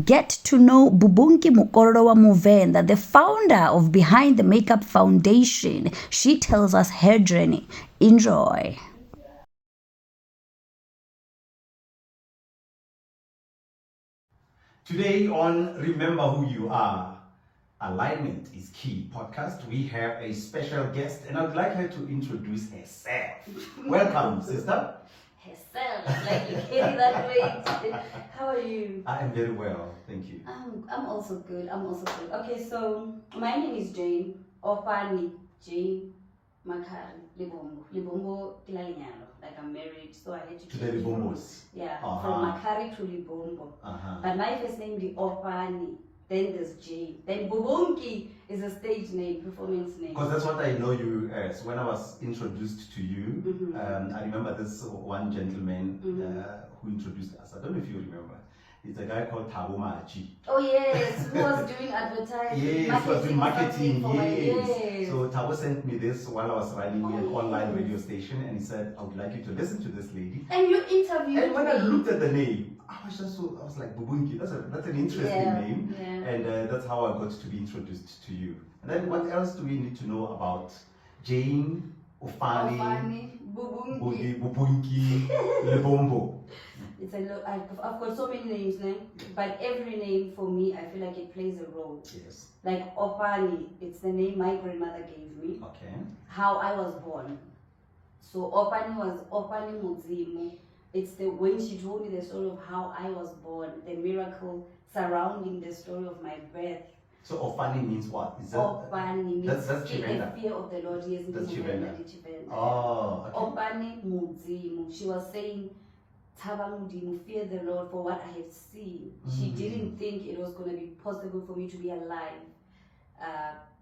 Get to know Bubunkie Mukololo Muvenda, the founder of Behind the Makeup Foundation. She tells us her journey. Enjoy. Today on Remember Who You Are, Alignment is Key podcast, we have a special guest and I'd like her to introduce herself. Welcome, sister. Herself, like you carry that weight. How are you? I am very well, thank you. I'm also good. Okay, so my name is Jane Opani Jane Makari Libombo. Libombo Kilalinyalo. Like I'm married, so I had to the Libombos. Yeah, from Makari to Libombo. But my first name is Opani. Then there's Jane. Then Bubunkie is a stage name, performance name. Because that's what I know you as. When I was introduced to you, I remember this one gentleman who introduced us. I don't know if you remember. It's a guy called Thabo Machi. Oh yes, who was doing advertising. Yes, he was doing marketing. Yes. So Thabo sent me this while I was running an online radio station, and he said, "I would like you to listen to this lady." And you interviewed And when me. I looked at the name, I was like, Bubunkie, that's an interesting name. Yeah. And that's how I got to be introduced to you. And then what else do we need to know about Jane, Ofani, Bubunkie, Lebombo? It's a lot. I've got so many names now, but every name for me, I feel like it plays a role. Yes. Like Opani, it's the name my grandmother gave me. Okay. How I was born. So Opani was Opani Muzimu. It's when she told me the story of how I was born, the miracle surrounding the story of my birth. So Ofani means what? Is that Opani means that's the Chivenda. fear of the Lord. Yes, that's Chivenda. Oh, okay. Opani Muzimu. She was saying, Tabamudimu, fear the Lord for what I have seen. She didn't think it was going to be possible for me to be alive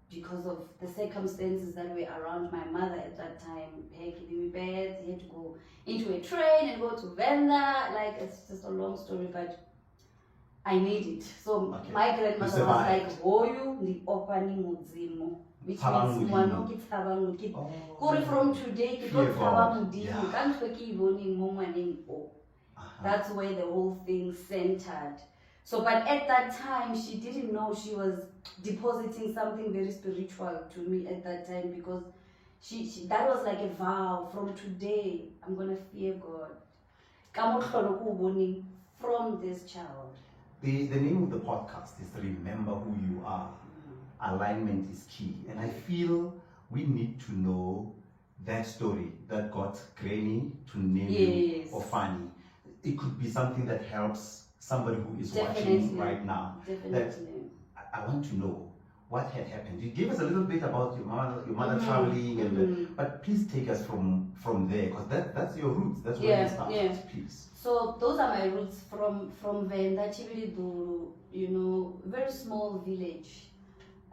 because of the circumstances that were around my mother at that time. Her giving me birth, he had to go into a train and go to Muvenda. Like, it's just a long story, but I made it. So my grandmother was like, Hoyu ni opani muzimu. Which means Mwanoki Tabamuki. Kuri from today, ki got Tabamudimu. Can't forgive only Mumwaning O. That's where the whole thing centered. So, but at that time, she didn't know she was depositing something very spiritual to me at that time, because she that was like a vow. From today, I'm gonna fear God. From this child. The name of the podcast is Remember Who You Are. Alignment is key. And I feel we need to know that story that got Granny to name you Ofani. It could be something that helps somebody who is watching right now. Definitely. That I want to know what had happened. You gave us a little bit about your mother traveling, and but please take us from there, because that's your roots. That's where you started. Please. So those are my roots from Venda, Chibiridu, very small village.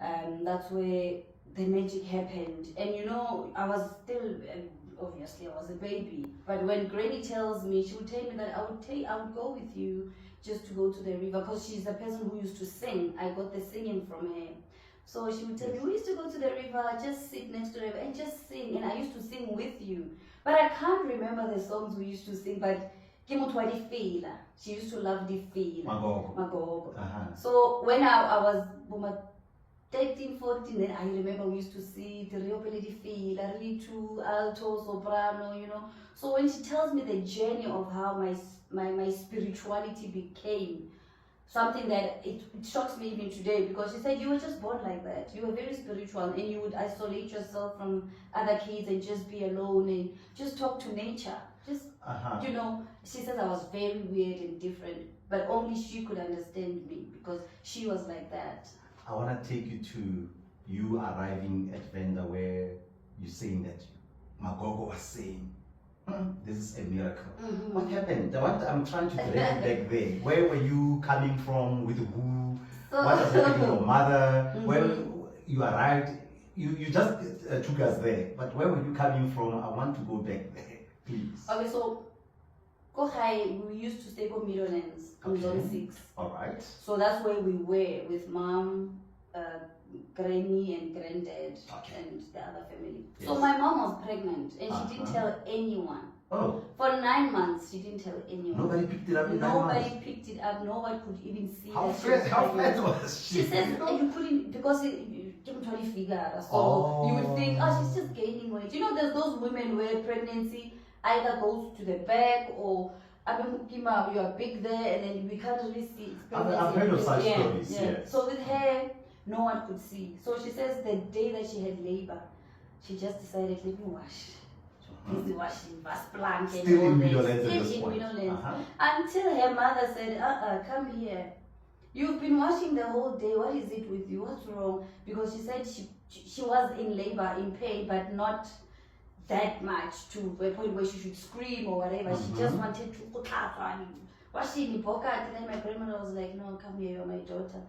That's where the magic happened. And I was still, obviously I was a baby. But when Granny tells me, she would tell me that I would go with you just to go to the river, because she's the person who used to sing. I got the singing from her. So she would tell me, we used to go to the river, just sit next to the river and just sing. And I used to sing with you. But I can't remember the songs we used to sing, but she used to love the feel. Magogo. So when I was 13, 14, then I remember we used to see the Rio Peledi feel, Aritu, alto, soprano, So when she tells me the journey of how my spirituality became something that it shocks me even today, because she said you were just born like that. You were very spiritual, and you would isolate yourself from other kids and just be alone and just talk to nature. Just, she says I was very weird and different, but only she could understand me because she was like that. I want to take you to you arriving at Venda, where you're saying that Magogo was saying, this is a miracle. What happened? I'm trying to drag you back there. Where were you coming from? With who? What was happening with your mother? Where you arrived? You just took us there. But where were you coming from? I want to go back there, please. Okay, so we used to stay on Millionaires on Zone 6. All right. So that's where we were with Mom, granny and granddad Okay. and the other family. Yes. So my mom was pregnant and she didn't Uh-huh. tell anyone. Oh, For 9 months, she didn't tell anyone. nobody picked it up in 9 Nobody months. picked it up. No one could even see How that she was fat? How pregnant. fat was she? She says you couldn't because you didn't really figure. So you would think, oh, she's just gaining weight. You know, there's those women where pregnancy either goes to the back or you are big there and then we can't really see. It's I've heard of such yeah, stories, yeah. yes. So with her, no one could see. So she says the day that she had labor, she just decided, let me wash. Busy washing, was plank and Still all in that. Midlands at Still this in point. Midlands. Uh-huh. Until her mother said, come here. You've been washing the whole day. What is it with you? What's wrong? Because she said she was in labor, in pain, but not that much to a point where she should scream or whatever. She just wanted to washing the pocket. And then my grandmother was like, no, come here, you're my daughter.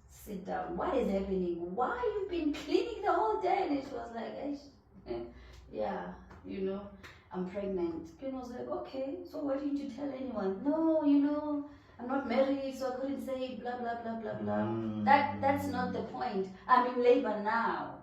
Sit down. What is happening? Why you've been cleaning the whole day? And she was like, yeah, you know, I'm pregnant. And I was like, okay, so why didn't you tell anyone? No, you know, I'm not married, so I couldn't say blah, blah, blah, blah, blah. That's not the point. I'm in labor now.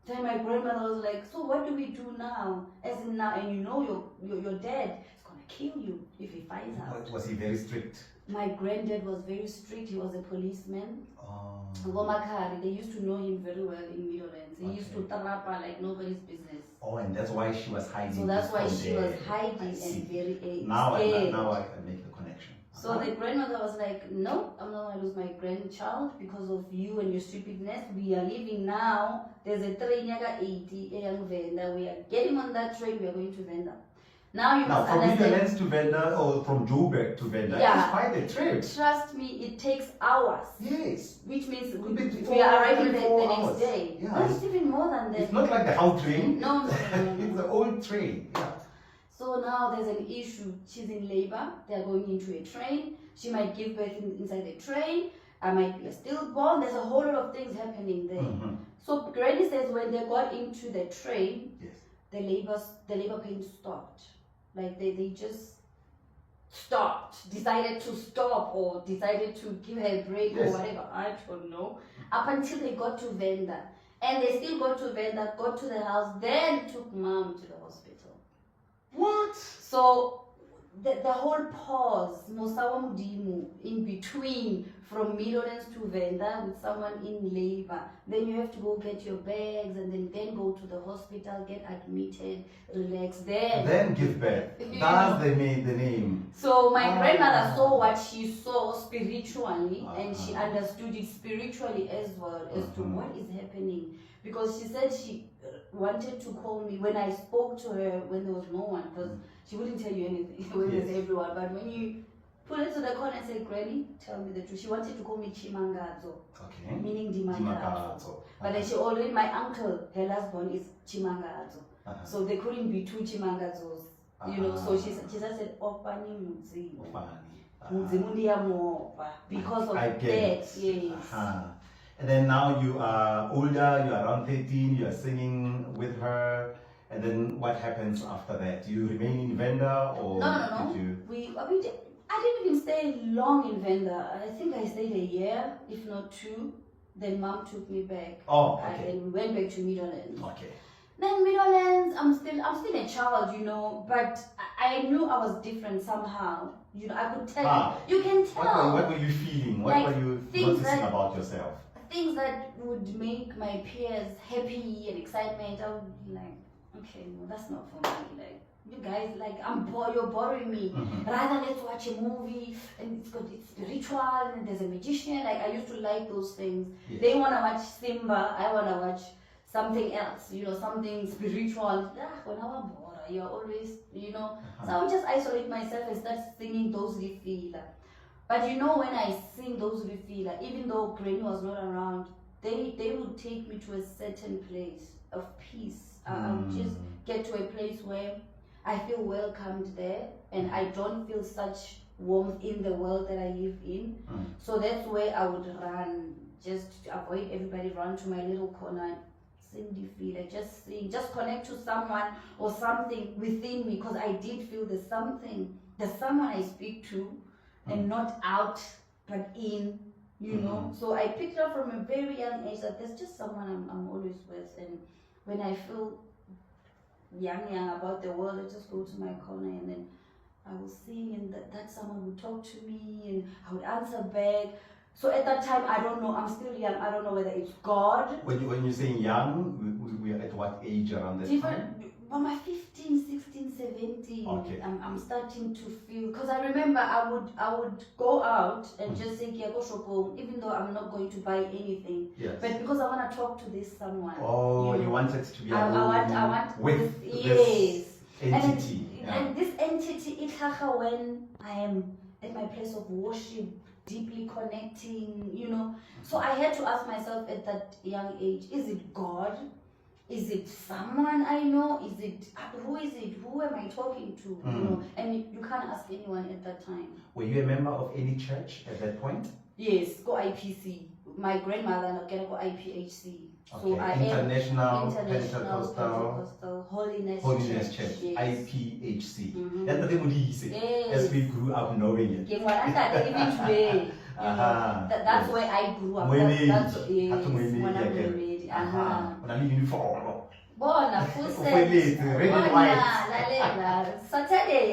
Then my grandmother was like, so what do we do now? As in now, and you know your dad is going to kill you if he finds out. Was he very strict? My granddad was very strict. He was a policeman. Oh. Gomakari, they used to know him very well in Midlands. He used to Okay. tarapa like nobody's business. Oh, and that's why she was hiding. So that's why from she there. was hiding I see. and very Now scared. I can make the connection. So the grandmother was like, no, I'm not going to lose my grandchild because of you and your stupidness. We are leaving now. There's a train, 80, Muvenda. We are getting on that train. We are going to Venda. Now you must from understand. Midlands to Venda or from Joburg to Venda, Yeah. it's quite a trip. Trust me, it takes hours. Yes. Which means Could be we are arriving 3, the 4 next hours. day. Yeah. No, it's even more than that. It's not like the how train. No. It's the old train. Yeah. So now there's an issue. She's in labor. They're going into a train. She might give birth inside the train. I might be a stillborn. There's a whole lot of things happening there. Mhm. So Granny says when they got into the train, Yes. the labor pain stopped. Like they just stopped, decided to stop or decided to give her a break or Yes. whatever. I don't know. Up until they got to Venda. And they still got to Venda, got to the house, then took mom to the hospital. What? So the whole pause, Mosawa Mudimu, in between from Midlands to Venda with someone in labor. Then you have to go get your bags and then go to the hospital, get admitted, relax there. Then give birth. That's the name. So my grandmother saw what she saw spiritually and she Uh-huh. understood it spiritually as well as to Mhm. what is happening. Because she said she wanted to call me when I spoke to her when there was no one, because she wouldn't tell you anything when there's Yes. everyone. But when you put it to the corner and say, Granny, tell me the truth. She wanted to call me Chimangazo, Okay. meaning Dimagazo. Dimagazo. But then she already, my uncle, her last born is Chimangazo. Uh-huh. So there couldn't be two Chimangazos, you know. So she just said, Opani Muzi. Funny. Because of I that, get it. yes. Uh-huh. And then now you are older, you are around 13, you are singing with her. And then what happens after that? Do you remain in Venda or No. did you? I didn't even stay long in Venda. I think I stayed a year, if not 2. Then mom took me back. Oh, okay. And we went back to Midlands. Okay. Then Midlands, I'm still a child, you know, but I knew I was different somehow. You know, I could tell How? you can tell. What were you feeling? What Like, were you things noticing that- about yourself? Things that would make my peers happy and excitement, I would be like, okay, no, that's not for me. Like, you guys, like, you're boring me. Mhm. Rather, let's watch a movie and it's spiritual and there's a magician. Like, I used to like those things. Yes. They want to watch Simba, I want to watch something else, you know, something spiritual. When I was bored, you're always, you know. So I would just isolate myself and start singing those Lifila. But you know, when I sing those Lifila, even though Granny was not around, they would take me to a certain place of peace. I would just get to a place where I feel welcomed there and I don't feel such warmth in the world that I live in. So that's where I would run, just to avoid everybody, run to my little corner, sing the feeler, just sing, just connect to someone or something within me, because I did feel there's someone I speak to and not out but in you know. So I picked up from a very young age that there's just someone I'm always with, and when I feel young about the world, I just go to my corner and then I will sing, and that someone would talk to me, and I would answer back. So at that time, I don't know, I'm still young, I don't know whether it's God. When you're saying young, we are at what age around that time? Well, my 15, 16, 17, Okay. I'm starting to feel, because I remember I would go out and just say, "Kia go shopong," even though I'm not going to buy anything. Yes. But because I want to talk to this someone. Oh, you you know, wanted to be I want with yes. this entity. And this entity, ithaha, when I am at my place of worship, deeply connecting, you know. So I had to ask myself at that young age, is it God? Is it someone I know? Is it, who is it? Who am I talking to? You know, and you can't ask anyone at that time. Were you a member of any church at that point? Yes, go IPC. My grandmother can go IPHC. Okay. So I International am Pentecostal Holiness Church, Yes. IPHC. Mhm. That's the Yes. as we grew up knowing it. Even today, that's where I grew up. That's yes, when I'm married. When I'm uniform. Bona, full Red and white. lalela. Saturday,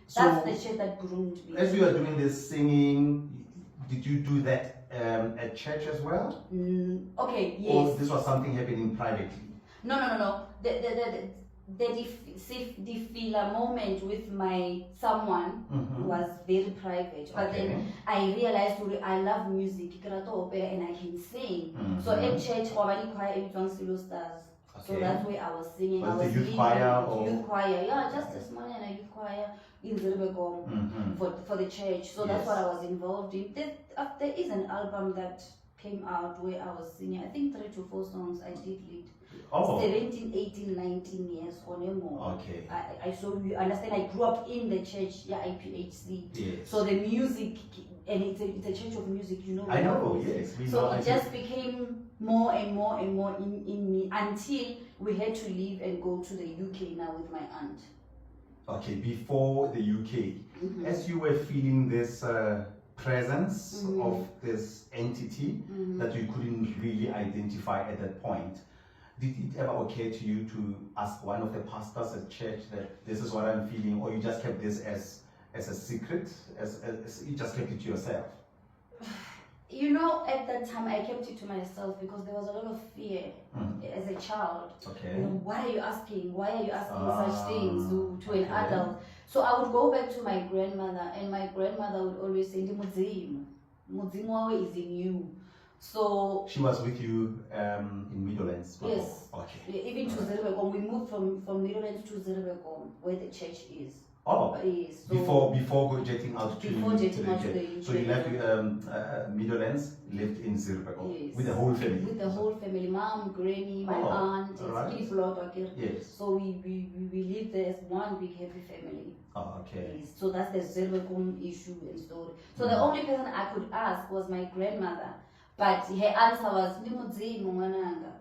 So, that's the church that groomed me. As you are doing this singing, did you do that at church as well? Okay, yes. Or this was something happening privately? No. The filler moment with my someone was very private. But then I realized I love music, and I can sing. So at church, stars. So that's where I was singing. Was I was the youth choir or? youth choir, yeah, just a small and a youth choir in Zirbekom for the church. So that's Yes. what I was involved in. There is an album that came out where I was singing, I think 3 to 4 songs I did lead. Oh. 17, 18, 19 years or no more. Okay. I so you understand, I grew up in the church, IPHC. Yes. So the music, and it's a church of music, you know. I know, yes. So it just became more and more and more in me until we had to leave and go to the UK now with my aunt. Okay, before the UK, as you were feeling this presence of this entity that you couldn't really identify at that point, did it ever occur to you to ask one of the pastors at church that this is what I'm feeling, or you just kept this as a secret, as you just kept it to yourself? You know, at that time I kept it to myself because there was a lot of fear as a child. Okay. You know, what are you asking? Why are you asking such things to an okay. adult? So I would go back to my grandmother, and my grandmother would always say, Mudzimu wawe is in you. So she was with you in Midlands before? Yes. Okay. Even to Zerbekom, we moved from Midlands to Zerbekom, where the church is. Oh, yes. So before jetting out to the So you left Midlands, lived in Zirbekom with the whole family. With the whole family, mom, granny, my aunt, right. Yes. So we lived there as one big happy family. Oh, okay. Yes. So that's the Zerbekom issue and story. So the only person I could ask was my grandmother. But her answer was, Ndimudzimu mwananga.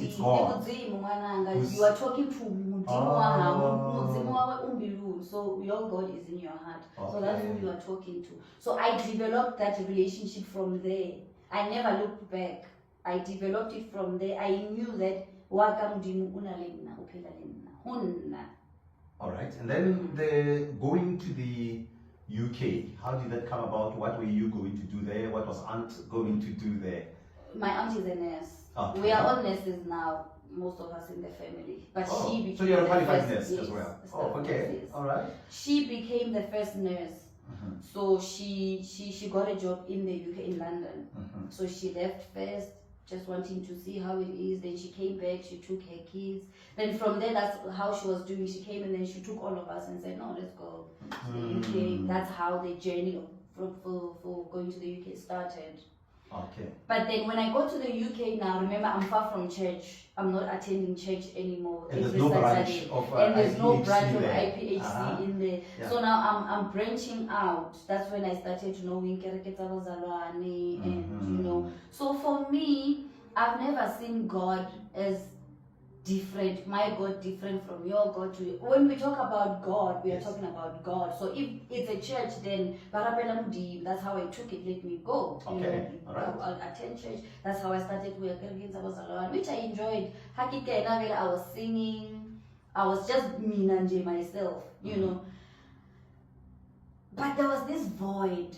It's God. You are talking to Mudzimu wawe umbilu. So your God is in your heart. Okay. So that's who you are talking to. So I developed that relationship from there. I never looked back. I developed it from there. I knew that waka Mudimu unalenna uphela lenna. Hunna. All right. And then the going to the UK, how did that come about? What were you going to do there? What was aunt going to do there? My aunt is a nurse. Okay. We are all nurses now, most of us in the family. But she became so you're a qualified the first, nurse as well? Oh, okay. Yes. All right. She became the first nurse. So she got a job in the UK, in London. So she left first, just wanting to see how it is. Then she came back, she took her kids. Then from there, that's how she was doing. She came and then she took all of us and said, no, let's go to the UK. That's how the journey for going to the UK started. Okay. But then when I go to the UK now, remember, I'm far from church. I'm not attending church anymore. And there's no branch of and there's no IPHC branch of there. IPHC in there. Yeah. So now I'm branching out. That's when I started to know Winkereketa Bazalwane and you know. So for me, I've never seen God as different, my God different from your God. When we talk about God, we are Yes. talking about God. So if it's a church, then Barapela Mudi, that's how I took it, let me go. Okay, all right. I'll attend church. That's how I started with which I enjoyed. Hakika I was singing, I was just me and myself, you know. But there was this void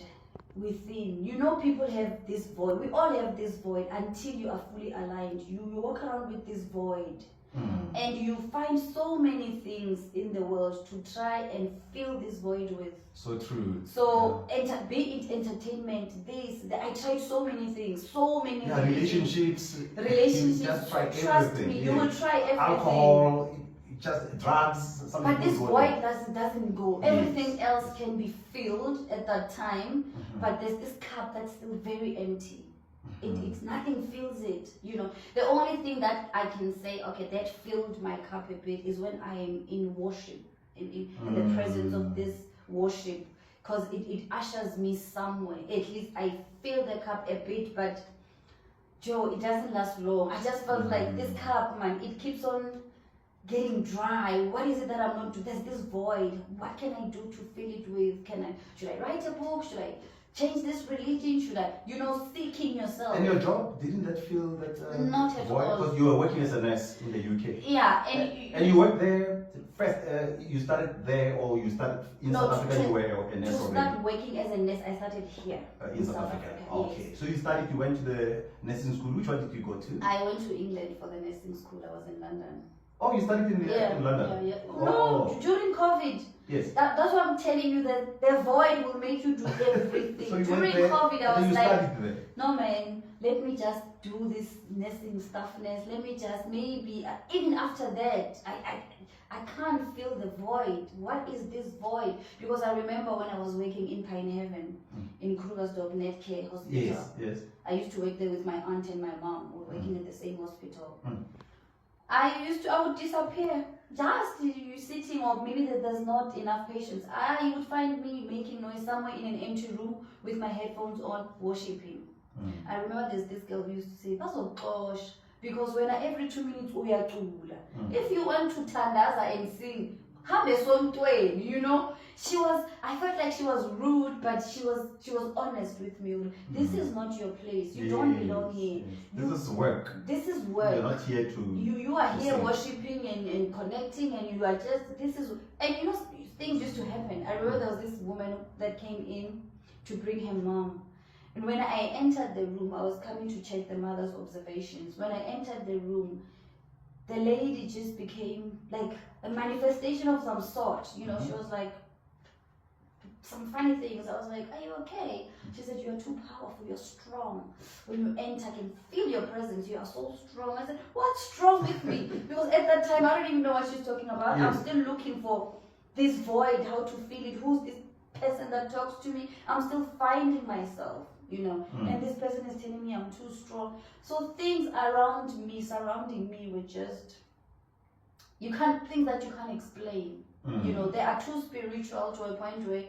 within. You know, people have this void. We all have this void until you are fully aligned. You walk around with this void. And you find so many things in the world to try and fill this void with. So true. So, be it entertainment, I tried so many things, Yeah, relationships. Relationships, You just try trust everything. me, you will try everything. Alcohol, just drugs. But this goes void doesn't go. Yes. Everything else can be filled at that time, but there's this cup that's still very empty. It's nothing fills it, you know. The only thing that I can say, okay, that filled my cup a bit is when I am in worship, in the presence of this worship, because it ushers me somewhere. At least I fill the cup a bit, but Joe, it doesn't last long. I just felt like this cup, man, it keeps on getting dry. What is it that I'm not doing? There's this void. What can I do to fill it with? Should I write a book? Should I change this religion? Should I, seeking yourself? And your job, didn't that feel that Not at void? all. Because you were working as a nurse in the UK. Yeah, and you worked there first. You started there, or you started in South Africa? You were a nurse to already. start working as a nurse, I started here In South Africa. Okay. Yes. So you went to the nursing school. Which one did you go to? I went to England for the nursing school. I was in London. Oh, you studied in London? Yeah. Oh. No, during COVID. Yes. That's what I'm telling you, that the void will make you do everything. So you During went there, COVID, I and was you like, studied there. no man, let me just do this nursing stuffness. Let me just even after that, I can't feel the void. What is this void? Because I remember when I was working in Pine Haven, in Krugersdorp Net Care Hospital. Yes. I used to work there with my aunt and my mom. We were working at the same hospital. I would disappear. Just you sitting, or maybe there's not enough patients. You would find me making noise somewhere in an empty room with my headphones on, worshiping. I remember there's this girl who used to say, "That's a gosh," because when every 2 minutes we are tula. If you want to tandaza and sing, I felt like she was rude, but she was honest with me. This is not your place. You don't belong here. This is work. This is work. You're not here to. You are here sing. worshiping and connecting, and you are just things used to happen. I remember there was this woman that came in to bring her mom. And when I entered the room, I was coming to check the mother's observations. When I entered the room, the lady just became like a manifestation of some sort. She was like, some funny things. I was like, "Are you okay?" She said, "You are too powerful, you're strong. When you enter, I can feel your presence. You are so strong." I said, "What's strong with me?" Because at that time, I don't even know what she's talking about. Yes. I'm still looking for this void, how to feel it. Who's this person that talks to me? I'm still finding myself, and this person is telling me I'm too strong. So things around me, surrounding me, were just, things that you can't explain. They are too spiritual to a point where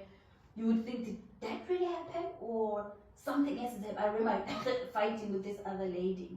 you would think, did that really happen, or something else is happening? I remember fighting with this other lady.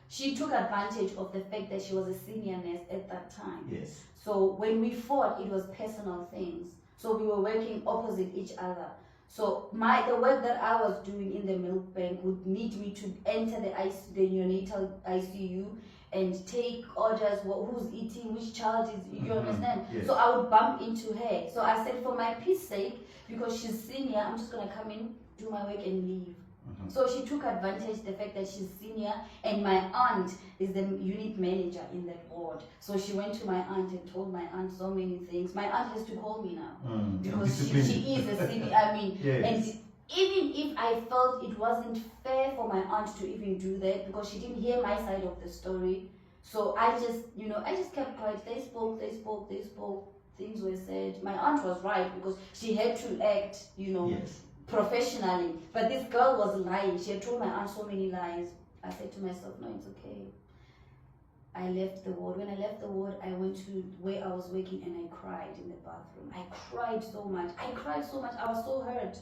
She took advantage of the fact that she was a senior nurse at that time. Yes. So when we fought, it was personal things. So we were working opposite each other. So the work that I was doing in the milk bank would need me to enter the neonatal ICU and take orders, who's eating, which child is, you understand? Yes. So I would bump into her. So I said, for my peace sake, because she's senior, I'm just going to come in, do my work and leave. So she took advantage the fact that she's senior, and my aunt is the unit manager in that ward. So she went to my aunt and told my aunt so many things. My aunt has to call me now because she is a senior. Yes. And even if I felt it wasn't fair for my aunt to even do that because she didn't hear my side of the story, so I just kept quiet. They spoke. Things were said. My aunt was right because she had to act, Yes. professionally. But this girl was lying. She had told my aunt so many lies. I said to myself, no, it's okay. I left the ward. When I left the ward, I went to where I was working and I cried in the bathroom. I cried so much. I was so hurt.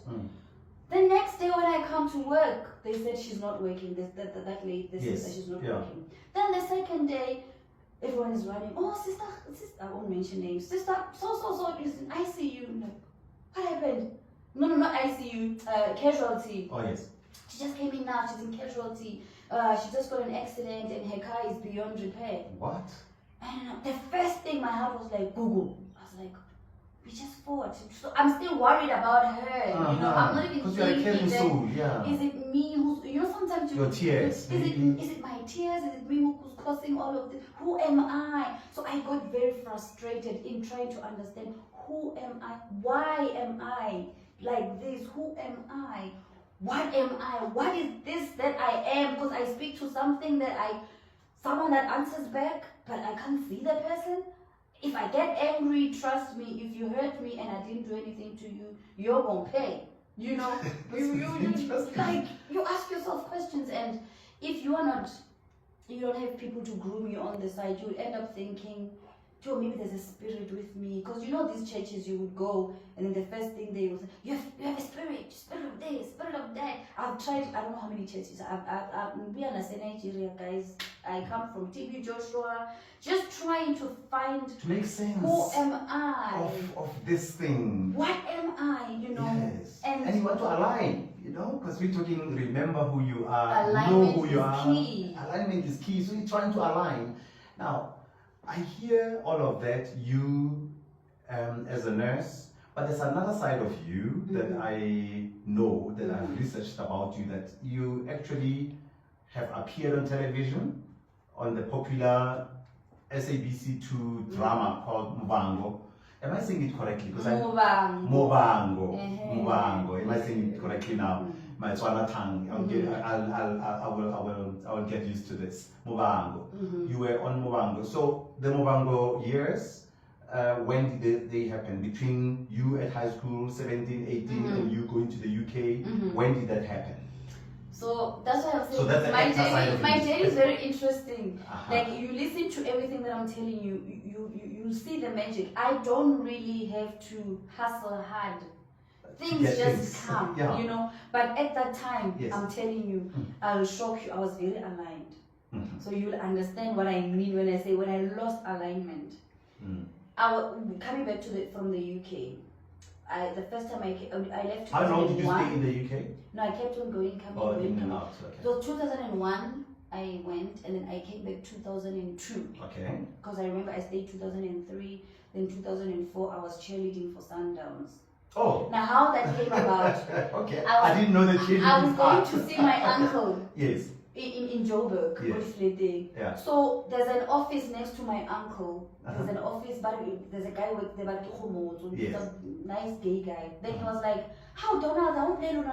The next day when I come to work, they said she's not working. That lady, they said that she's not working. Then the second day, everyone is running. Oh, sister, I won't mention names. Sister, so, listen, I see you. I'm like, what happened? No, not ICU, casualty. Oh, yes. She just came in now, she's in casualty. She just got an accident and her car is beyond repair. What? And the first thing my heart was like, Google. I was like, we just fought. So I'm still worried about her. You know, I'm not even because you're a caring soul, yeah. Is it me who's, you know, sometimes your tears. Is it my tears? Is it me who's causing all of this? Who am I? So I got very frustrated in trying to understand, who am I? Why am I like this? Who am I? What am I? What is this that I am? Because I speak to something someone that answers back, but I can't see the person. If I get angry, trust me, if you hurt me and I didn't do anything to you, you're gonna pay. You know, you ask yourself questions, and if you don't have people to groom you on the side, you end up thinking, Joe, maybe there's a spirit with me. Because you know these churches you would go, and then the first thing they would say, you have a spirit of this, spirit of that. I've tried, I don't know how many churches. I've been in Nigeria, guys. I come from TB Joshua, just trying to find, to make sense. Who am I? Of this thing. What am I? You know. Yes. And you want to align, you know, because we're talking, remember who you are, alignment know who you are. Key. Alignment is key. So you're trying to align. Now, I hear all of that, you as a nurse, but there's another side of you that I know, that I've researched about you, that you actually have appeared on television on the popular SABC2 drama called Muvango. Am I saying it correctly? Because Muvango. Am I saying it correctly now? My Tswana tongue. I will get used to this. Muvango. You were on Muvango. So the Muvango years, when did they happen? Between you at high school, 17, 18, and you going to the UK, when did that happen? So that's why I'm saying, so that's my journey is very interesting. Like, you listen to everything that I'm telling you, you see the magic. I don't really have to hustle hard. Things just come, you know. But at that time, I'm telling you, I'll shock you, I was very aligned. So you'll understand what I mean when I say, when I lost alignment. Coming back from the UK, the first time I left. How long did you stay in the UK? No, I kept on going, coming. In and out. Okay. So 2001, I went, and then I came back 2002. Okay. Because I remember I stayed 2003, then 2004 I was cheerleading for Sundowns. Oh. Now how that came about? Okay. I didn't know that cheerleading. I was going to see my uncle. Yes. In Joburg, yeah. So there's an office next to my uncle. There's an office, but there's a guy with the nice gay guy. Then he was like, "How Donald? I won't play Luna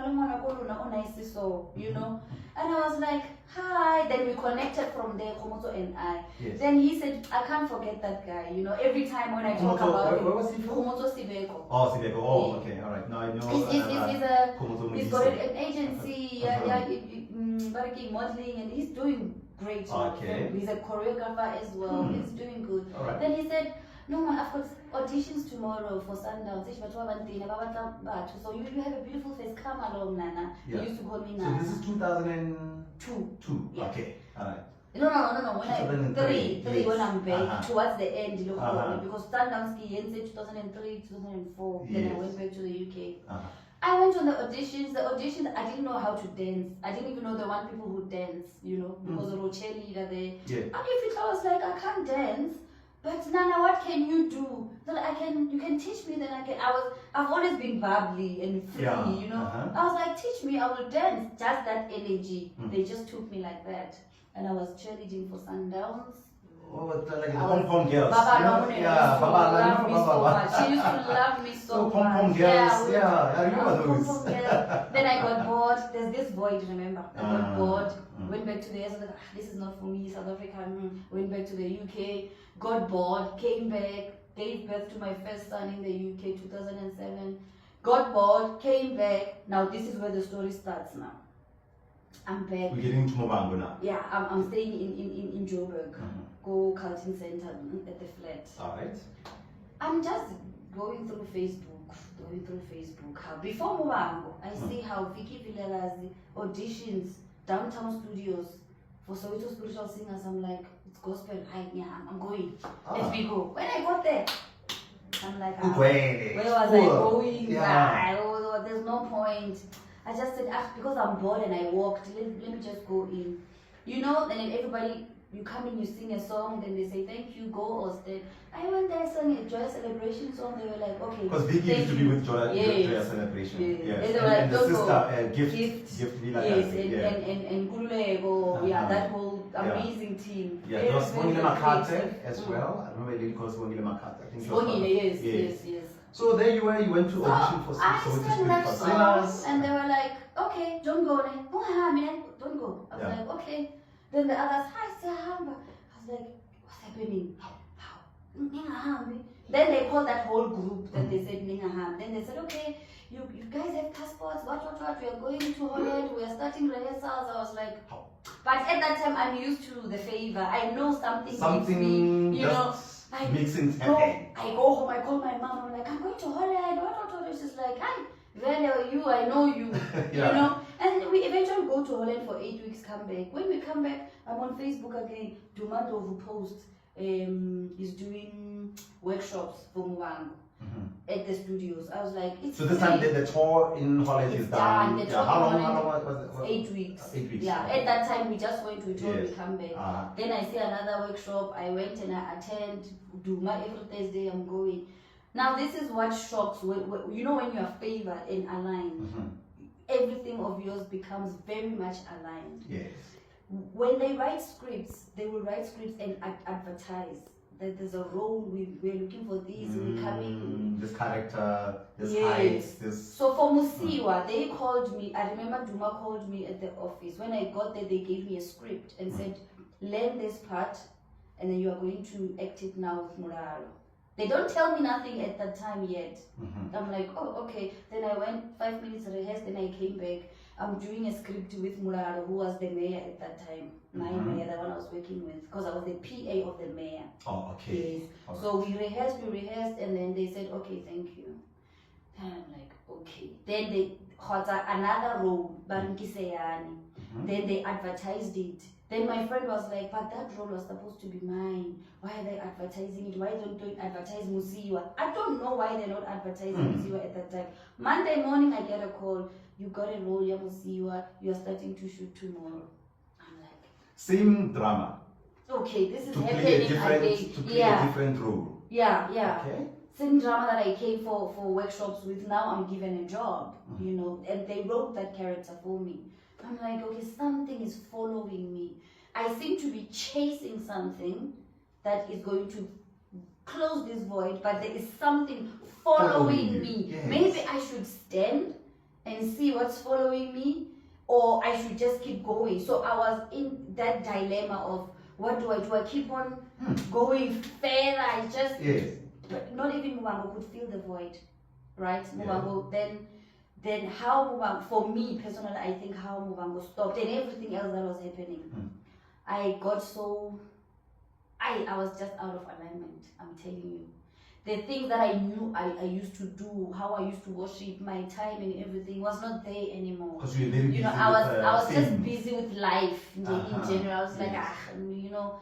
nice so you know." And I was like, "Hi." Then we connected from there, Komoto and I. Yes. Then he said, "I can't forget that guy. You know, every time when I talk about him." Where was he from? Komoto Sibeko. Oh, Sibeko. Oh, okay, all right. Now I know. He's got an agency. Working modeling, and he's doing great. Okay. He's a choreographer as well. He's doing good. All right. Then he said, "No, I've got auditions tomorrow for Sundowns. So you have a beautiful face. Come along, Nana." Yeah. He used to call me Nana. So this is 2002. Yeah. Okay. All right. No. When I three when I'm back towards the end, because Sundowns ki 2003, 2004. Then I went back to the UK. I went on the auditions. I didn't know how to dance. I didn't even know the one people who dance, you know, because the cheerleader there. Yeah. I was like, I can't dance. But Nana, what can you do? So you can teach me, then I can. I've always been bubbly and free, you know. I was like, teach me, I will dance. Just that energy. They just took me like that. And I was cheerleading for Sundowns. Oh, like the pom-pom girls. Baba loved me so much. She used to love me so much. Pom-pom girls, I remember those. Then I got bored. There's this void, remember? I got bored. Went back to the US. This is not for me, South Africa. Went back to the UK. Got bored. Came back. Gave birth to my first son in the UK, 2007. Got bored. Came back. Now this is where the story starts now. I'm back. We're getting to Muvango now. Yeah, I'm staying in Joburg. Go Carlton Center at the flat. Alright. I'm just going through Facebook. Before Muvango, I see how Vicky Villera's auditions, Downtown Studios, for Soweto spiritual singers. I'm like, it's gospel, right? Yeah, I'm going. Ah. Let me go. When I got there, I'm like, Ugwele. where was I Poor. going? Yeah. There's no point. I just said, because I'm bored and I walked, let me just go in. You know, and then everybody, you come in, you sing a song, then they say, thank you, go or stay. I went there, sang a Joy Celebration song, they were like, okay. Because Vicky used to be with Joy, yes. Joy Celebration. Yes. Yes. And they were like, and the don't sister, go. gift Villa. Yes, yeah. and Kululeko, yeah, Uh-huh. that whole amazing team. Yeah, Very, there was very, Bongile very Makate creative. as well. I remember a lady called Bongile Makate. I think she was Bongile, part of- yes. So there you were, you went to audition for I Soweto sang that Spiritual song, Singers. and they were like, okay, don't go. Like, don't go. I was Yeah. like, okay. Then the others, hi, Sahamba. I was like, what's happening? How? Ningahambi. Then they called that whole group that they said Ningaham. Then they said, okay, you guys have passports, what, we are going to Holland, we are starting rehearsals. I was like, but at that time I'm used to the favor. I know something makes me, you know. Like, makes things no, happen. I go home, I call my mom, I'm like, I'm going to Holland, what, she's like, hi, Vele, you, I know you, Yeah. you know. And we eventually go to Holland for 8 weeks, come back. When we come back, I'm on Facebook again, Dumando who posts, is doing workshops for Muvango at the studios. I was like, it's So this free. time the tour in Holland It's is done. done. The Yeah, tour how in long Holland was it? 8 weeks. 8 weeks. Yeah, okay. at that time we just went, we told Yes. we come back. Uh-huh. Then I see another workshop, I went and I attend, Duma, every Thursday I'm going. Now this is what shocks, you know, when you are favored and aligned, everything of yours becomes very much aligned. Yes. When they write scripts, they will write scripts and advertise that there's a role, we're looking for these, we're coming. This character, this Yes. height, this. So for Musiwa, they called me, I remember Duma called me at the office. When I got there, they gave me a script and said, learn this part and then you are going to act it now with Muraro. They don't tell me nothing at that time yet. I'm like, oh, okay. Then I went 5 minutes rehearsed, then I came back. I'm doing a script with Muraro, who was the mayor at that time. My mayor, the one I was working with, because I was the PA of the mayor. Oh, okay. Yes. Okay. So we rehearsed, and then they said, okay, thank you. And I'm like, okay. Then they got another role, Bubunkie. Then they advertised it. Then my friend was like, but that role was supposed to be mine. Why are they advertising it? Why don't they advertise Musiwa? I don't know why they're not advertising Musiwa at that time. Monday morning, I get a call. You got a role, yeah, Musiwa. You're starting to shoot tomorrow. I'm like, Same drama. okay, this is To happening play a different, again. to play a different role. Yeah. Okay. Same drama that I came for workshops with. Now I'm given a job, you know, and they wrote that character for me. I'm like, okay, something is following me. I seem to be chasing something that is going to close this void, but there is something following me. Yes. Maybe I should stand and see what's following me, or I should just keep going. So I was in that dilemma of, what do? I keep on going further? I just, Yes. but not even Muvango could fill the void, right? Yeah. Muvango, then how Muvango, for me personally, I think how Muvango stopped and everything else that was happening. I got so, I was just out of alignment, I'm telling you. The things that I knew I used to do, how I used to worship, my time and everything was not there anymore. Because you're very busy. You know, I was just things. busy with life in general. I was like, Yes. you know,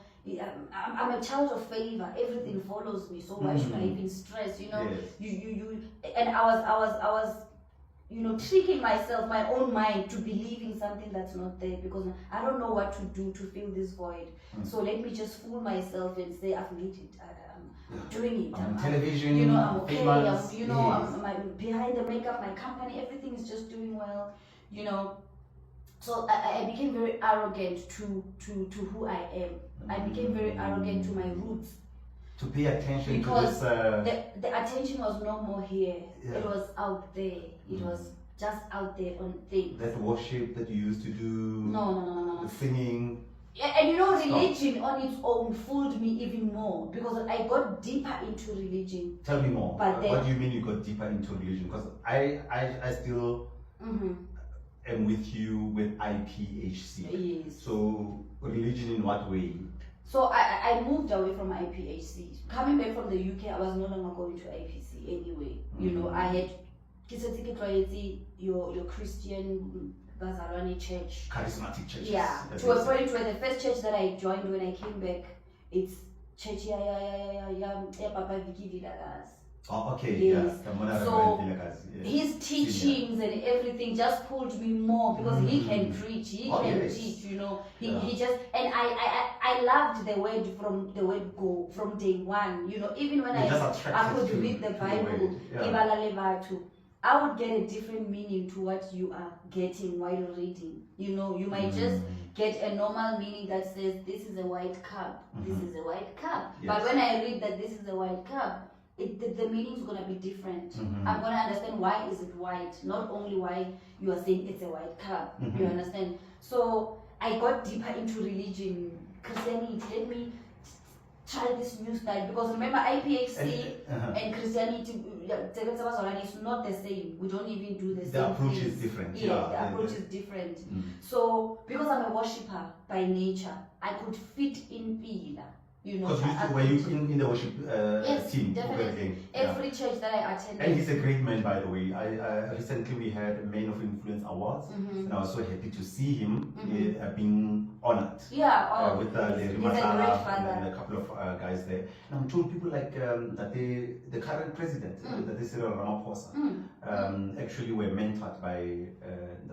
I'm a child of favor. Everything follows me. So why should I even stress? You know, Yes. and I was, you know, tricking myself, my own mind, to believing something that's not there, because I don't know what to do to fill this void. So let me just fool myself and say I've made it. I'm doing it. I'm on television, you know, I'm okay. famous, You know, yes. I'm behind the makeup, my company, everything is just doing well. You know, so I became very arrogant to who I am. I became very arrogant to my roots. To pay attention Because to this. the attention was no more here. Yeah. It was out there. It was just out there on things. That worship that you used to do. No. The singing. Yeah, and you know, religion on its own fooled me even more, because I got deeper into religion. Tell me more. But then- What do you mean you got deeper into religion? Because I still am with you with IPHC. Yes. So religion in what way? So I moved away from IPHC. Coming back from the UK, I was no longer going to IPC anyway. You know, I had your Christian Bazalwane Church. Charismatic churches. Yeah, as to you a say. point where the first church that I joined when I came back, it's church yeah, Papa Vicky Villagas. Oh, okay. Yes. Yeah. The Mona So, Reverend Villagas, yes. His teachings and everything just pulled me more because he can Mm. preach, he Oh, can yes. teach, you know. Yeah. He just, and I loved the word from the word go from day one, you know. Even when You're just I attracted could to- read the to the Bible, word. Yeah. Ibalale Bathu, I would get a different meaning to what you are getting while reading. You know, you might just get a normal meaning that says this is a white cup, this is a white cup. Yes. But when I read that this is a white cup, the meaning is going to be different. Mhm. I'm going to understand why is it white, not only why you are saying it's a white cup. Mhm. You understand? So I got deeper into religion, Christianity. Let me try this new style because remember IPHC and Christianity is not the same. We don't even do the same. The approach things. is different. Yeah, the approach is different. Mm. So because I'm a worshipper by nature, I could fit in Pila. You know, Because were you in the worship yes, team? definitely. Okay. Every church that I attended. And he's a great man, by the way. I recently we had Men of Influence Awards, Mhm. and I was so happy to see him Mhm. being honored. Yeah, With he's Larry a great Matala father. and a couple of guys there. And I'm told people like that the current president, that is Cyril Ramaphosa, actually were mentored by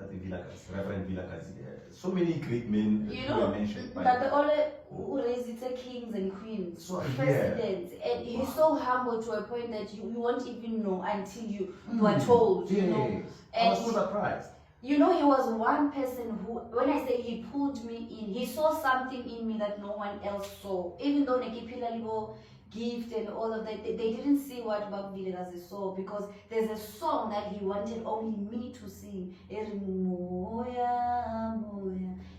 the Villagas, Reverend Villagas. So many great men You were know, mentioned. By that the only who raised kings and queens, So, presidents, and he's so humble to a point that you won't even know until you are told, you know. Yes. I And was so surprised. you know, he was one person who, when I say he pulled me in, he saw something in me that no one else saw. Even though Nekipila Libo gift and all of that, they didn't see what Bob Villagas saw because there's a song that he wanted only me to sing.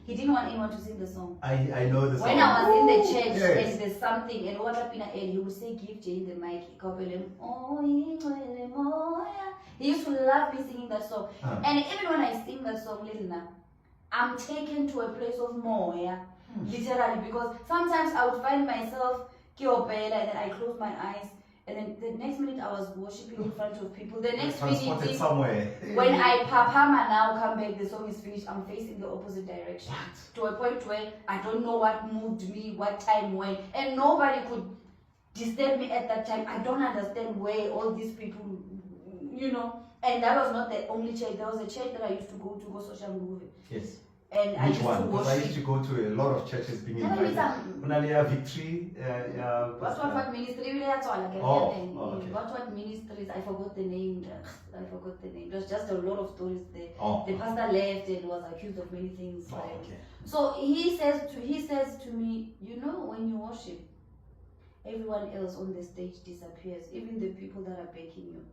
He didn't want anyone to sing the song. I know the song. When I was in the church yes. and there's something and what happened and he would say give Jay in the mic, he used to love me singing that song. And even when I sing that song, Little now, I'm taken to a place of moya, literally, because sometimes I would find myself and then I close my eyes and then the next minute I was worshiping in front of people. The next minute somewhere. when I papama now come back, the song is finished, I'm facing the opposite direction. What? To a point where I don't know what moved me, what time when, and nobody could disturb me at that time. I don't understand where all these people, you know. And that was not the only church. There was a church that I used to go social movie. Yes. And I Which used one? to Because worship. I used to go to a lot of churches being Tell me invited. some. Unalia Victory. What ministry? Oh, okay. What ministries? I forgot the name. I forgot the name. There's just a lot of stories there. Oh. The pastor left and was accused of many things. Oh, okay. So he says to me, you know, when you worship, everyone else on the stage disappears. Even the people that are backing you,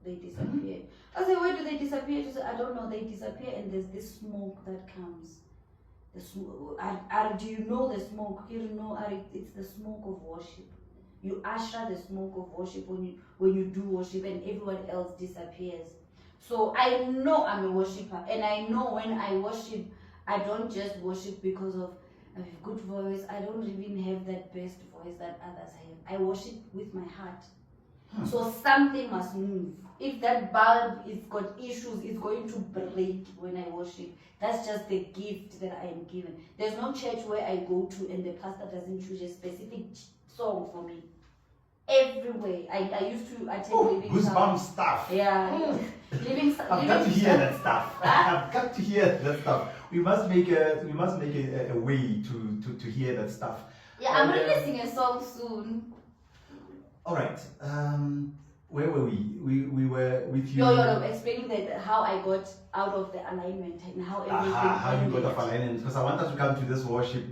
they disappear. I say, where do they disappear? She said, I don't know. They disappear and there's this smoke that comes. The smoke. Do you know the smoke? You know, it's the smoke of worship. You usher the smoke of worship when you do worship and everyone else disappears. So I know I'm a worshiper and I know when I worship, I don't just worship because of a good voice. I don't even have that best voice that others have. I worship with my heart. So something must move. If that bulb is got issues, it's going to break when I worship. That's just the gift that I am given. There's no church where I go to and the pastor doesn't choose a specific song for me. Everywhere. I used to attend living Goosebump stuff. Yeah. I've got to hear that stuff. I've got to hear that stuff. We must make a way to hear that stuff. Yeah, I'm releasing a song soon. All right. Where were we? We were with you. You're explaining that how I got out of the alignment and how everything. How you ended. got off alignment? Because I want us to come to this worship.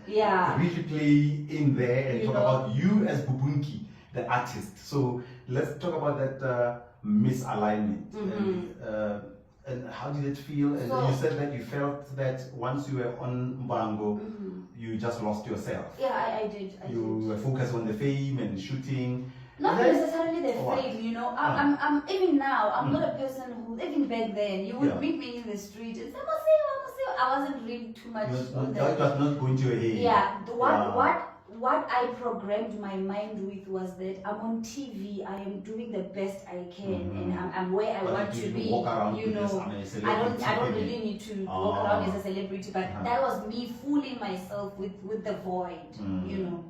Yeah. Really play in there and You talk know. about you as Bubunkie, the artist. So let's talk about that misalignment. And how did it feel? And So- you said that you felt that once you were on Mbango, you just lost yourself. Yeah, I did. You were focused on the fame and shooting. Not And then- necessarily the What? fame, you know. I'm even now. I'm not a person who even back then you would Yeah. meet me in the street and say, "I wasn't really too much It was on not the." going to your head. Yeah. Yeah. What what I programmed my mind with was that I'm on TV, I am doing the best I can, and I'm where I But want you to didn't be. walk around You with this, know, I'm a I don't celebrity. really need to walk around as a celebrity, but Uh-huh. that was me fooling myself with the void. You know,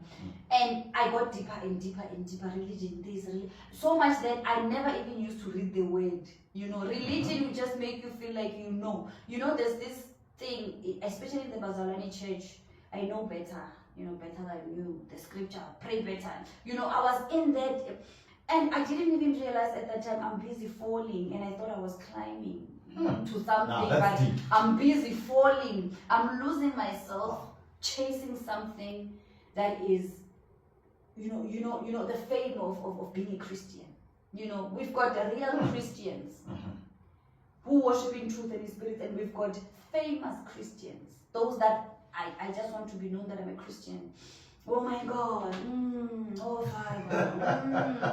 and I got deeper and deeper and deeper. Religion, this, so much that I never even used to read the word. You know, religion will just make you feel like you know. You know, there's this thing, especially in the Bazalani church. I know better, you know, better than you. The scripture, pray better. You know, I was in that, and I didn't even realize at that time I'm busy falling, and I thought I was climbing to something, that's but deep. I'm busy falling. I'm losing myself, chasing something that is, you know, the fame of being a Christian. You know, we've got the real Christians who worship in truth and in spirit, and we've got famous Christians, those that I just want to be known that I'm a Christian. Oh my God, oh Father,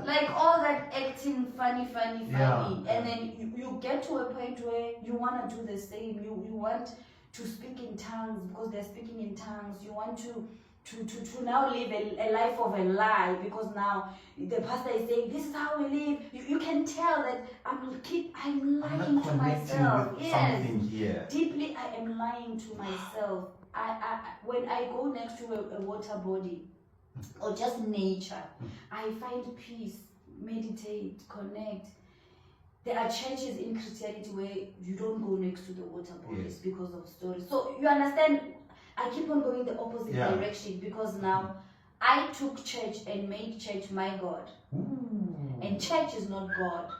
like all that acting funny, Yeah. and then you get to a point where you want to do the same. You want to speak in tongues because they're speaking in tongues. You want to now live a life of a lie because now the pastor is saying this is how we live. You can tell that I'm lying not to connecting myself. with Yes, something here. deeply I am lying to myself. I when I go next to a water body or just nature, I find peace, meditate, connect. There are churches in Christianity where you don't go next to the water bodies because of stories. So you understand, I keep on going the opposite direction because now I took church and made church my God. And church is not God.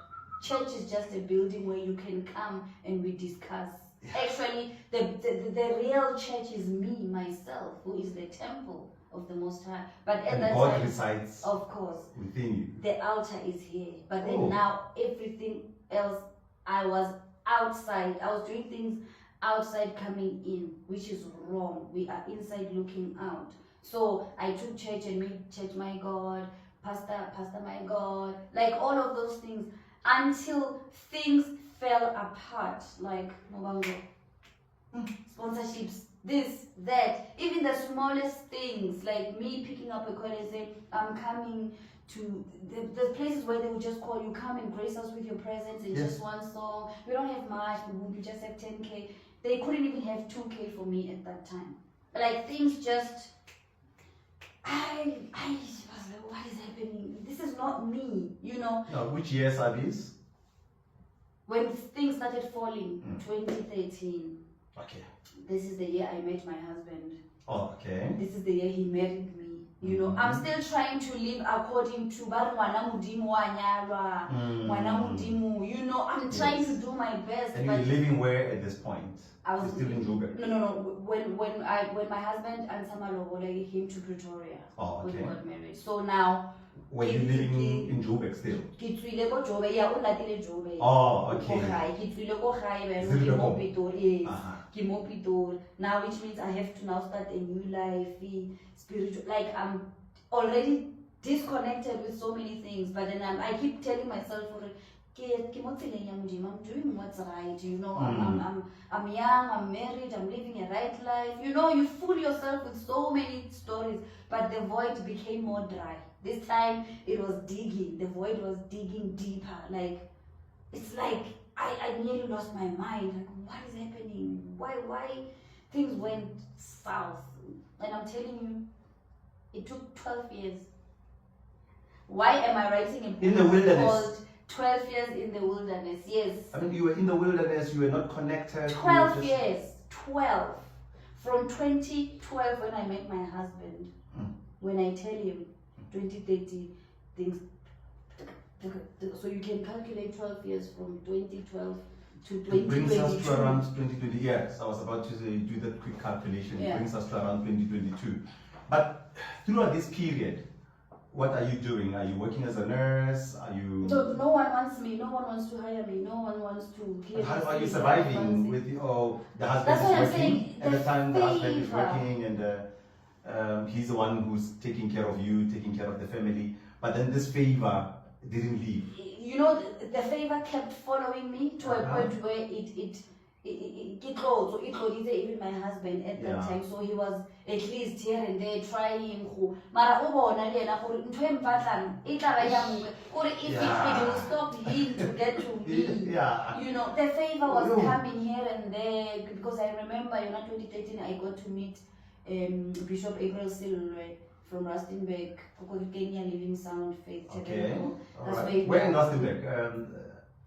Church is just a building where you can come and we discuss. Actually, the real church is me, myself, who is the temple of the Most High. But at And that God time, resides of course, within you. the altar is here. But then now everything else, I was outside. I was doing things outside coming in, which is wrong. We are inside looking out. So I took church and made church my God, pastor my God, like all of those things until things fell apart, like Muvenda, sponsorships, this, that, even the smallest things, like me picking up a call and saying, I'm coming to the places where they would just call you, come and grace us with your presence in just one song. We don't have much, we just have 10K. They couldn't even have 2K for me at that time. Like things just, I was like, what is happening? This is not me, you know. Now, which years are these? When things started falling, 2013. Okay. This is the year I met my husband. Oh, okay. This is the year he married me. You know, I'm still trying to live according to Mwana Mudimu wanyalwa, Mwana Mudimu. You know, I'm trying to do my best. And you're living where at this point? I was still in Joburg. No. When my husband and Samalobola came to Pretoria, when we got married. So now. Were you living in Joburg still? Oh, okay. Now, which means I have to now start a new life, spiritual. Like I'm already disconnected with so many things, but then I keep telling myself, I'm doing what's right. You know, I'm young, I'm married, I'm living a right life. You know, you fool yourself with so many stories, but the void became more dry. This time it was digging. The void was digging deeper. Like it's like I nearly lost my mind. Like what is happening? Why things went south? And I'm telling you, it took 12 years. Why am I writing a book in the wilderness called 12 years in the wilderness? Yes. I mean, you were in the wilderness, you were not connected. 12 years. 12. From 2012 when I met my husband, when I tell him 2030 things, so you can calculate 12 years from 2012 to 2022. It brings us to around 2020. Yes, I was about to say, do that quick calculation. It brings us to around 2022. But throughout this period, what are you doing? Are you working as a nurse? Are you? No one wants me. No one wants to hire me. No one wants to hear. How are you surviving with the husband? That's what I'm working saying. at the time? The husband is working, and he's the one who's taking care of you, taking care of the family. But then this favor didn't leave. You know, the favor kept following me to a point where it closed, so it closed even my husband at that time, so he was at least here and there trying go. Mara o bona le ena gore ntwe mpatlang e tla ba ya mongwe gore if it will stop him to get to me. You know, the favor was coming here and there because I remember, 2013 I got to meet Bishop April Silwe from Rustenburg, Kenya Living Sound Faith. Okay. All right. Where in Rustenburg?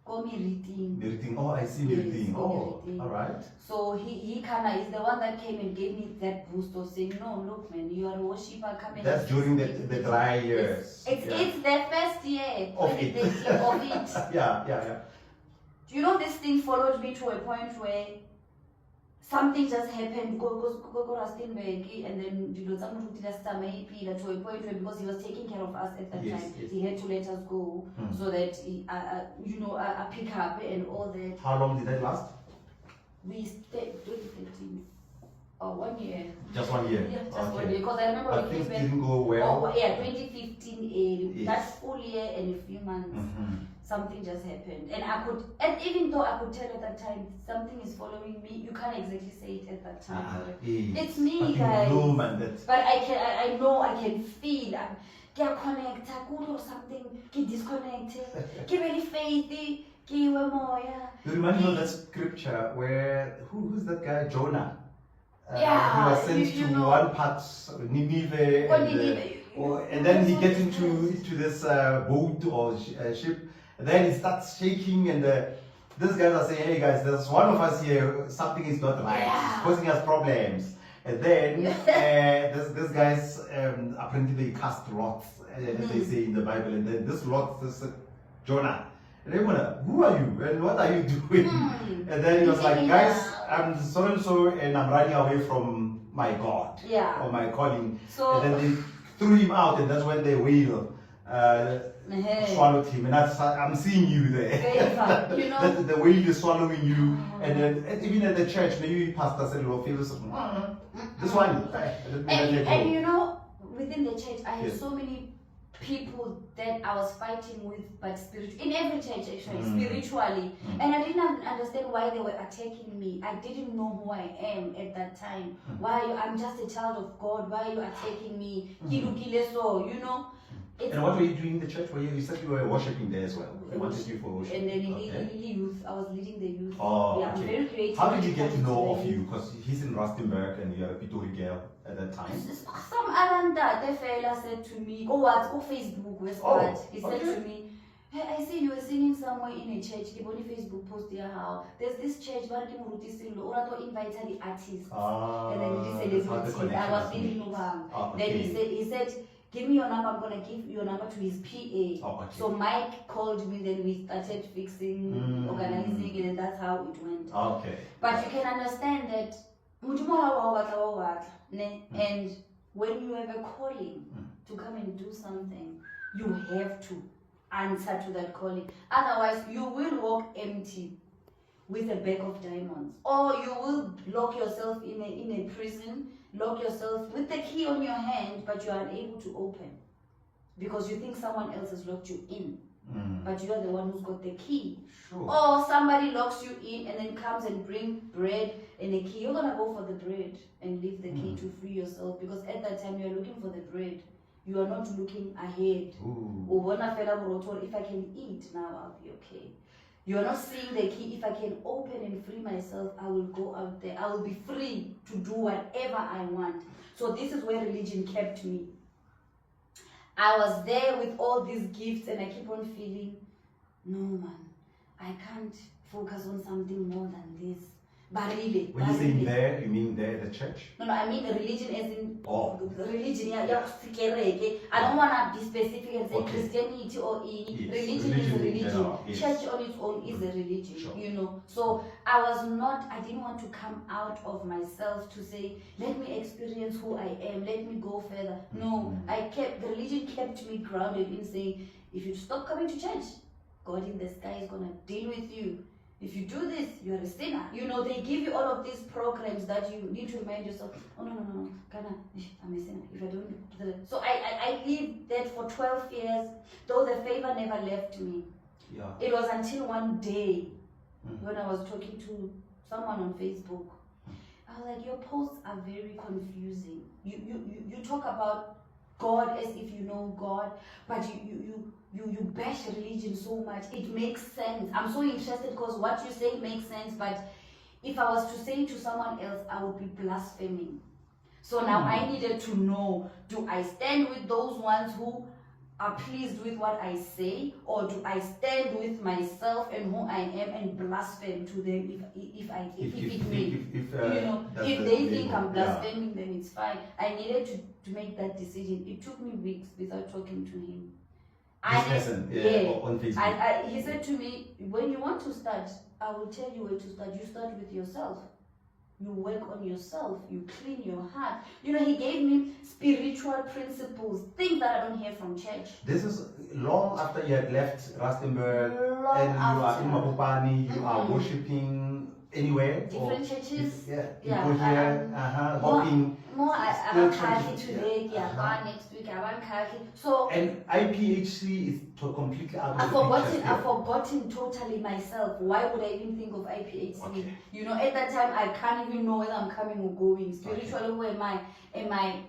Meriting. Oh, I see Meriting. Yes, oh, Meriting. all right. So he kind of is the one that came and gave me that boost of saying, no, look, man, you are a worshiper. Come and That's during the dry years. It's the first year of 2013 of it. Yeah. You know, this thing followed me to a point where something just happened. Go Rustenburg, and then to a point where, because he was taking care of us at that time, he had to let us go so that I pick up and all that. How long did that last? We stayed 2013. 1 year. Just 1 year. Yeah, just 1 year. Because I remember but things didn't go well. 2015. That full year and a few months. Something just happened, and even though I could tell at that time something is following me, you can't exactly say it at that time. It's me, guys. But I know, I can feel. Get connected, or something. Get disconnected. Get really faithy. You remind me of that scripture where who's that guy, Jonah? He was sent to one part, Nineveh, and then he gets into this boat or ship. And then he starts shaking, and these guys are saying, hey guys, there's one of us here, something is not right, it's causing us problems. And then these guys, apparently they cast lots, as they say in the Bible, and then this lot is Jonah. And they wonder, who are you and what are you doing? And then he was like, guys, I'm so and so, and I'm running away from my God or my calling. So, and then they threw him out, and that's when the whale swallowed him, and I'm seeing you there. The way you're swallowing you, and then even at the church, maybe pastor said, this one. And within the church, I had so many people that I was fighting with, but in every church actually, spiritually, and I didn't understand why they were attacking me. I didn't know who I am at that time. I'm just a child of God. Why are you attacking me? And what were you doing in the church? You said you were worshiping there as well. They wanted you for worship. And then youth, I was leading the youth. Oh, I'm very creative. How did you get to know of you? Because he's in Rustenburg and you're a Pitori girl at that time. Some other fella said to me, go Facebook, he said to me, hey, I see you were singing somewhere in a church. They on Facebook post there how there's this church, but they invited the artists. And then he said, I was feeling no. Then he said, give me your number, I'm going to give your number to his PA. So Mike called me, then we started fixing, organizing, and that's how it went. But you can understand that, and when you have a calling to come and do something, you have to answer to that calling. Otherwise, you will walk empty with a bag of diamonds. Or you will lock yourself in a prison, lock yourself with the key on your hand, but you are unable to open because you think someone else has locked you in, but you are the one who's got the key. Or somebody locks you in and then comes and bring bread and a key. You're gonna go for the bread and leave the key to free yourself, because at that time you are looking for the bread. You are not looking ahead. If I can eat now, I'll be okay. You are not seeing the key. If I can open and free myself, I will go out there. I will be free to do whatever I want. So this is where religion kept me. I was there with all these gifts, and I keep on feeling, no man, I can't focus on something more than this. When you say there, you mean there, the church? No, I mean the religion as in the religion. I don't want to be specific and say Christianity or religion is a religion. Church on its own is a religion, So I didn't want to come out of myself to say, let me experience who I am, let me go further. No, the religion kept me grounded in saying, if you stop coming to church, God in the sky is going to deal with you. If you do this, you're a sinner. They give you all of these programs that you need to remind yourself, oh, no, I'm a sinner. If I don't. So I lived that for 12 years, though the favor never left me. It was until one day when I was talking to someone on Facebook. I was like, your posts are very confusing. You talk about God as if you know God, but you bash religion so much. It makes sense. I'm so interested because what you say makes sense, but if I was to say it to someone else, I would be blaspheming. So now I needed to know, do I stand with those ones who are pleased with what I say, or do I stand with myself and who I am and blaspheme to them if they think I'm blaspheming them, it's fine. I needed to make that decision. It took me weeks without talking to him. On Facebook. He said to me, when you want to start, I will tell you where to start. You start with yourself. You work on yourself, you clean your heart. You know, he gave me spiritual principles, things that I don't hear from church. This is long after you had left Rustenburg and you are in Mapupani, you are worshipping anywhere? Different churches. People here, hoping. More Khaki today, next week, Khaki. So, and IPHC is completely out of the picture. I've forgotten totally myself. Why would I even think of IPHC? Okay. You know, at that time, I can't even know whether I'm coming or going. Spiritually, who am I?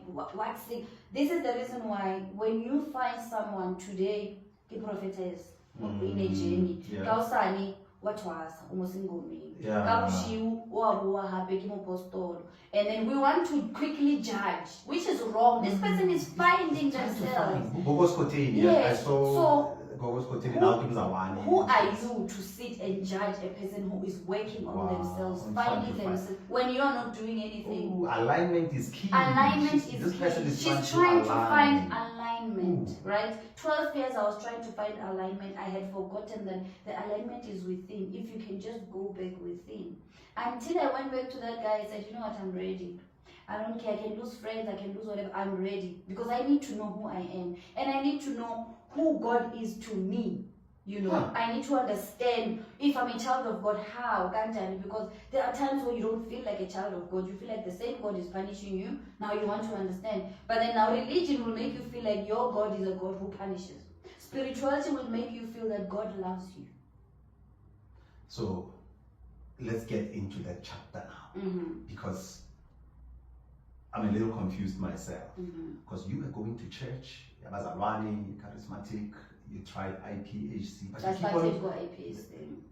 What's the... This is the reason why when you find someone today, the prophetess, in a journey, what was almost and then we want to quickly judge, which is wrong. This person is finding themselves. Yes. So who are you to sit and judge a person who is working on themselves, finding themselves, when you are not doing anything? Alignment is key. Alignment is this key. Person is She's trying to find alignment, right? 12 years I was trying to find alignment. I had forgotten that the alignment is within. If you can just go back within. Until I went back to that guy, I said, you know what, I'm ready. I don't care, I can lose friends, I can lose whatever, I'm ready. Because I need to know who I am. And I need to know who God is to me. You know, I need to understand if I'm a child of God, how, because there are times where you don't feel like a child of God. You feel like the same God is punishing you. Now you want to understand. But then now religion will make you feel like your God is a God who punishes. Spirituality will make you feel that God loves you. So let's get into that chapter now. Because I'm a little confused myself. Because you were going to church, Abazalwane, charismatic, you tried IPHC, but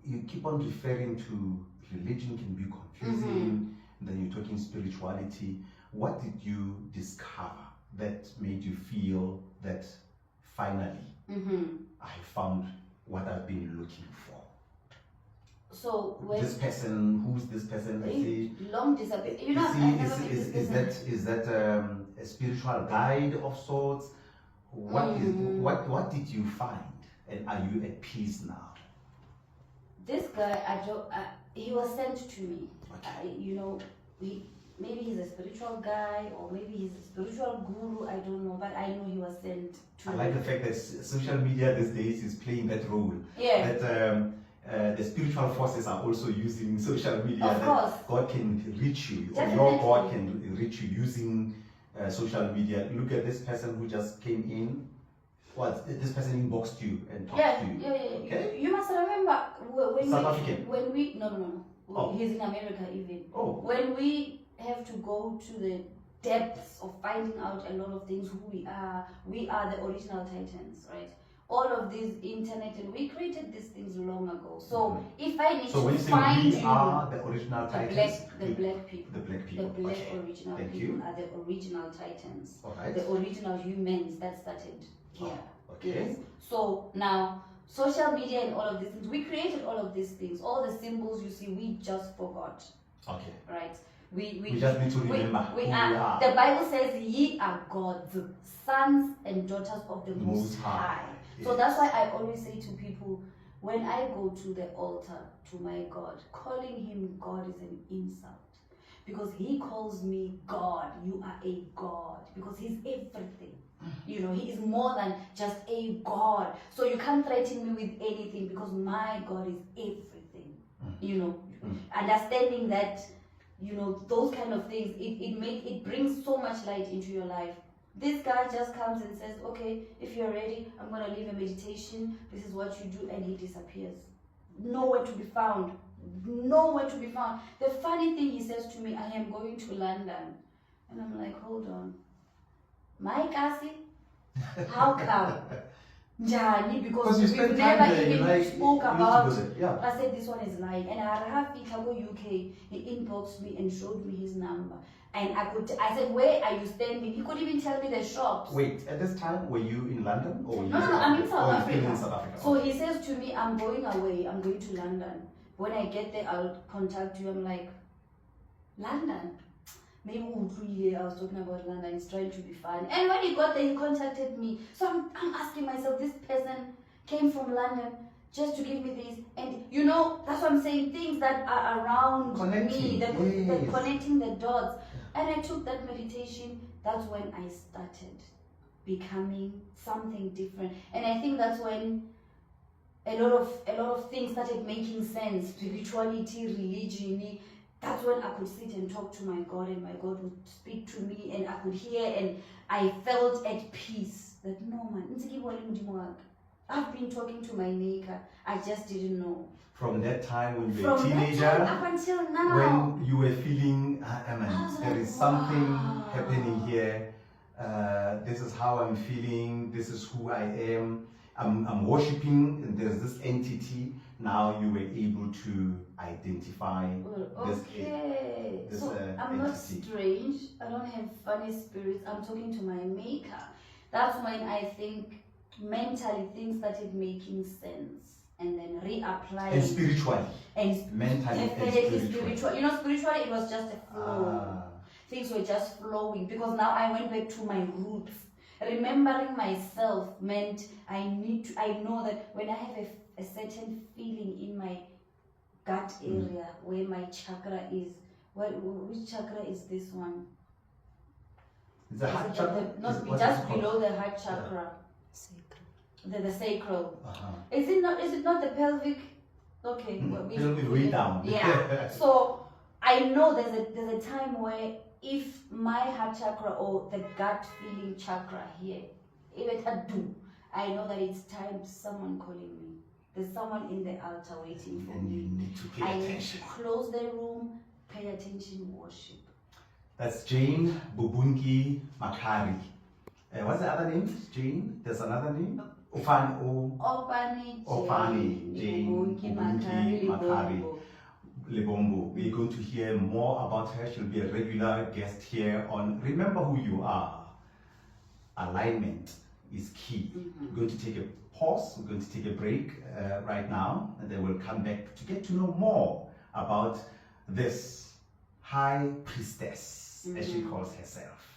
you keep on referring to religion can be confusing, and then you're talking spirituality. What did you discover that made you feel that finally I found what I've been looking for? So when this person, who's this person? I say, long disappear. You know, is that a spiritual guide of sorts? What did you find, and are you at peace now? This guy, he was sent to me. You know, maybe he's a spiritual guy, or maybe he's a spiritual guru. I don't know, but I know he was sent to me. I like the fact that social media these days is playing that role. Yeah. That the spiritual forces are also using social media. Of course. God can reach you. Definitely. Your God can reach you using social media. Look at this person who just came in. This person inboxed you and talked to you. Yeah. Okay? You must remember when he's in America even. When we have to go to the depths of finding out a lot of things, who we are the original Titans, right? All of these internet, and we created these things long ago. So if I need to find you, are the original Titans, the black people, the black original Thank people you. are the original Titans, Alright. the original humans that started here. Okay. Yes. So now social media and all of these things, we created all of these things. All the symbols you see, we just forgot. Okay. Right. We just need to remember who we are. The Bible says, "Ye are God's sons and daughters of the Most High." Yes. So that's why I always say to people, when I go to the altar to my God, calling him God is an insult. Because he calls me God. You are a God. Because he's everything. You know, he is more than just a God. So you can't threaten me with anything, because my God is everything. You know, understanding that, you know, those kind of things, it brings so much light into your life. This guy just comes and says, okay, if you're ready, I'm going to leave a meditation. This is what you do. And he disappears. Nowhere to be found. nowhere to be found. The funny thing, he says to me, I am going to London. And I'm like, hold on. My Kasi? How come? Jani, because you we've spent never time there, even like, spoke you about. used to go there, yeah. I said this one is lying, and I have Itago UK. He inboxed me and showed me his number, and I said, where are you standing? He could even tell me the shops. Wait, at this time, were you in London or were you No, I'm in South you're Africa. still in South Africa? So Okay. he says to me, I'm going away. I'm going to London. When I get there, I'll contact you. I'm like, London. Maybe I was talking about London. He's trying to be fun. And when he got there, he contacted me. So I'm asking myself, this person came from London just to give me this. And you know, that's what I'm saying, things that are around me, the connecting the dots. And I took that meditation. That's when I started becoming something different. And I think that's when a lot of things started making sense. Spirituality, religion. That's when I could sit and talk to my God, and my God would speak to me, and I could hear, and I felt at peace that no man, I've been talking to my maker. I just didn't know. From that time when you were a From teenager, that time up until now, when you were feeling, there is something happening here. This is how I'm feeling. This is who I am. I'm worshiping, and there's this entity. Now you were able to identify this. Okay. This, so I'm not entity. strange. I don't have funny spirits. I'm talking to my maker. That's when I think mentally things started making sense, and then reapplying. And spiritually. And mentally definitely and spiritually. You know, spiritually it was just a flow. Things were just flowing because now I went back to my roots. Remembering myself meant I know that when I have a certain feeling in my gut area where my chakra is, which chakra is this one? The heart chakra? Just below the heart chakra. Sacral. The sacral. Is it not the pelvic? Okay. Pelvic way down. Yeah. So I know there's a time where if my heart chakra or the gut feeling chakra here, if it had do, I know that it's time someone calling me. There's someone in the altar waiting for And me. you need to pay I need attention. to close the room, pay attention, worship. That's Jane Bubunkie Makari. What's the other name? Jane? There's another name? Opani Jane Bubunkie Makari Lebombo. We're going to hear more about her. She'll be a regular guest here on Remember Who You Are. Alignment is key. We're going to take a pause. We're going to take a break right now, and then we'll come back to get to know more about this high priestess, as she calls herself.